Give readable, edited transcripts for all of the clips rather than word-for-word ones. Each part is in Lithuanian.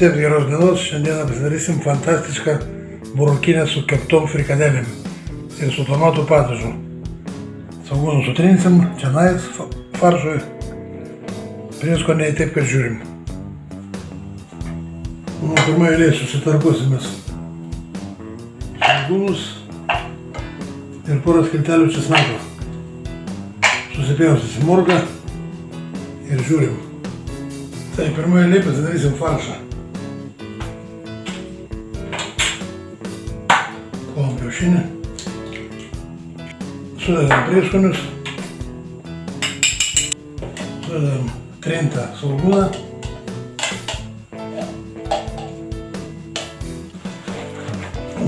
Visiems geros dienos, šiandieną pasidarysim fantastišką burokinę su keptom frikadelėm ir su tomatų padažu. Svogūnus sutrinsim, čionais faršui, prieskoniai taip, kad žiūrim. Pirmoje eilėje susitarkusimės svogūnus ir porą skiltelių česnako. Susipjaustysim morką ir žiūrim. Tai pirmoje eilėje pasidarysim faršą. Klojam kiaušinį. Sudedam prieskonius. Sudedam trintą svogūną.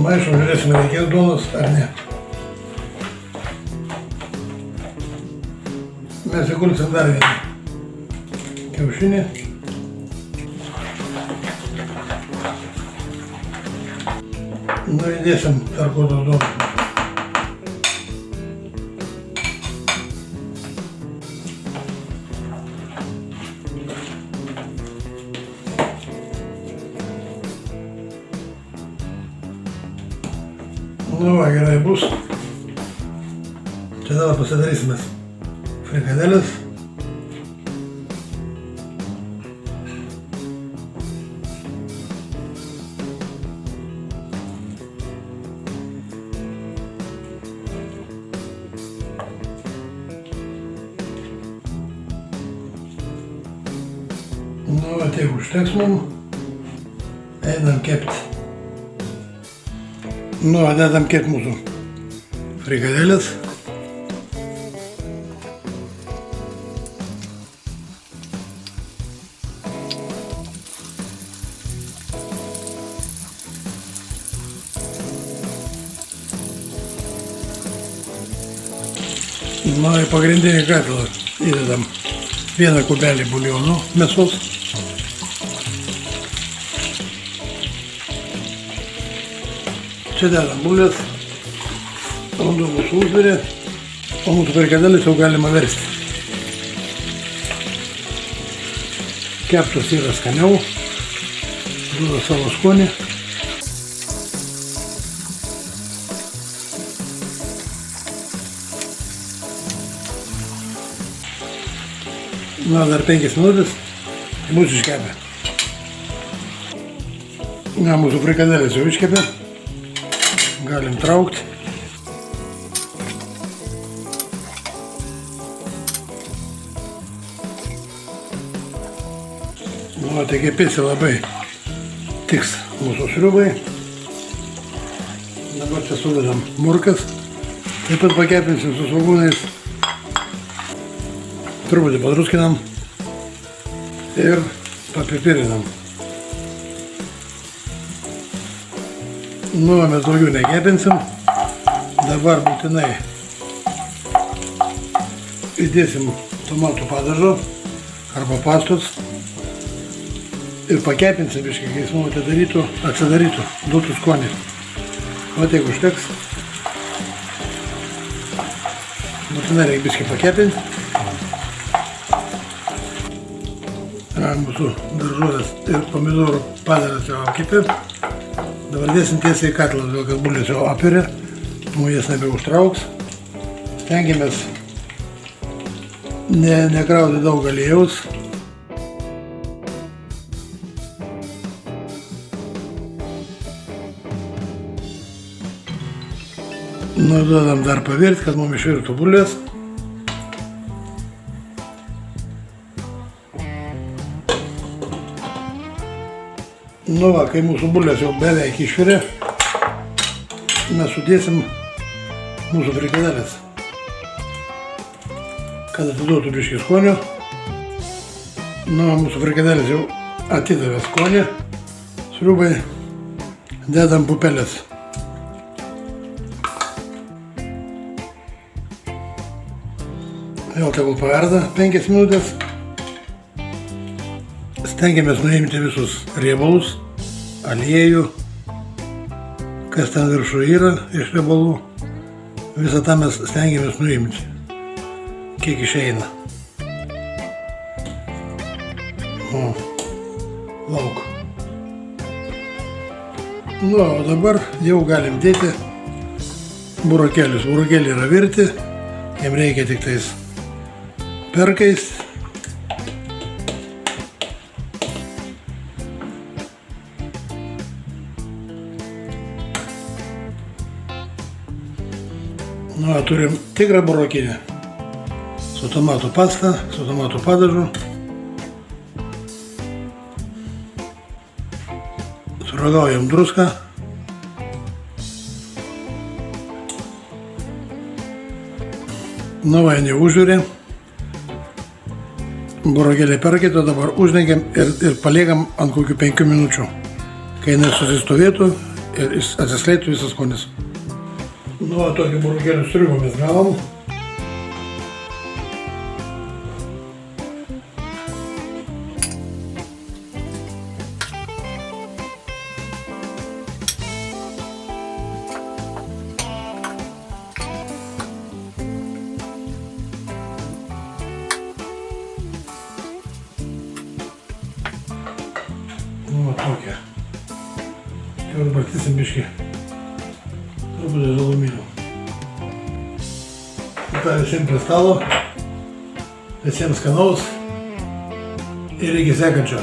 Maišom, žiūrėsime, reikės duonos ar ne. Mes įkulsim dar vieną kiaušinį. Įdėsim tarkuotos duonos. Va, gerai bus. Čia dabar pasidarysime frikadelės. Va, tiek užteks mum. Einam kepti. Dedam kepti mūsų frikadelės. Į pagrindinį katilą įdedam vieną kubelį buljonų mėsos. Čia dedam bulves, vanduo mūsų užvirė, o mūsų frikadelės jau galima versti. Keptos yra skaniau, duoda savo skonį. Dar 5 minutės bus iškepę. Mūsų frikadelės jau iškepė. Galim traukti. Tai kepėsi labai tiks mūsų sriubai. Dabar čia sudedam morkas. Taip pat pakepinsim su svogūnais. Truputį padruskinam ir papipirinam. Mes daugiau nekepinsim. Dabar būtinai įdėsim tomatų padažo arba pastos ir pakepinsim biškį, kai jis mums atsidarytų, duotų skonį. O tiek užteks. Būtinai reikia biškį pakepinti. Mūsų daržovės ir pomidorų padaras jau apkepė. Dabar dėsim tiesiai į katilą, todėl kad bulvės jau apvirė, jas nebeužtrauks. Stengiamės nekrauti daug aliejaus. Duodam dar pavirti, kad mums išvirtų bulvės. Kai mūsų bulvės jau beveik išvirė, mes sudėsim mūsų frikadelės, kad atiduotų biškį skonio. Mūsų frikadelės jau atidavė skonį sriubai. Dedam pupelės. Vėl tegul paverda 5 minutės. Stengiamės nuimti visus riebalus, aliejų, kas ten viršų yra iš riebalų. Visą tą mes stengiamės nuimti, kiek išeina. Lauk. Nu, o dabar jau galim dėti burokėlius. Burokėliai yra virti, jiem reikia tik tais perkaist. Nu, turim tikrą burokinę su tomatų pasta, su tomatų padažu. Suragaujam druską. Nu, va, neužvirė. Burokėliai perkaito, dabar uždengiam ir paliekam ant kokių 5 minučių, kai jinai susistovėtų ir atsiskleidtų visas skonis. Nu, tokį burokėlių sriubą mes gavom. Nu, va tokia. Jau barstysim biškį. Truputį žalumynų. Tai visiems prie stalo. Visiems skanaus. Ir iki sekančio.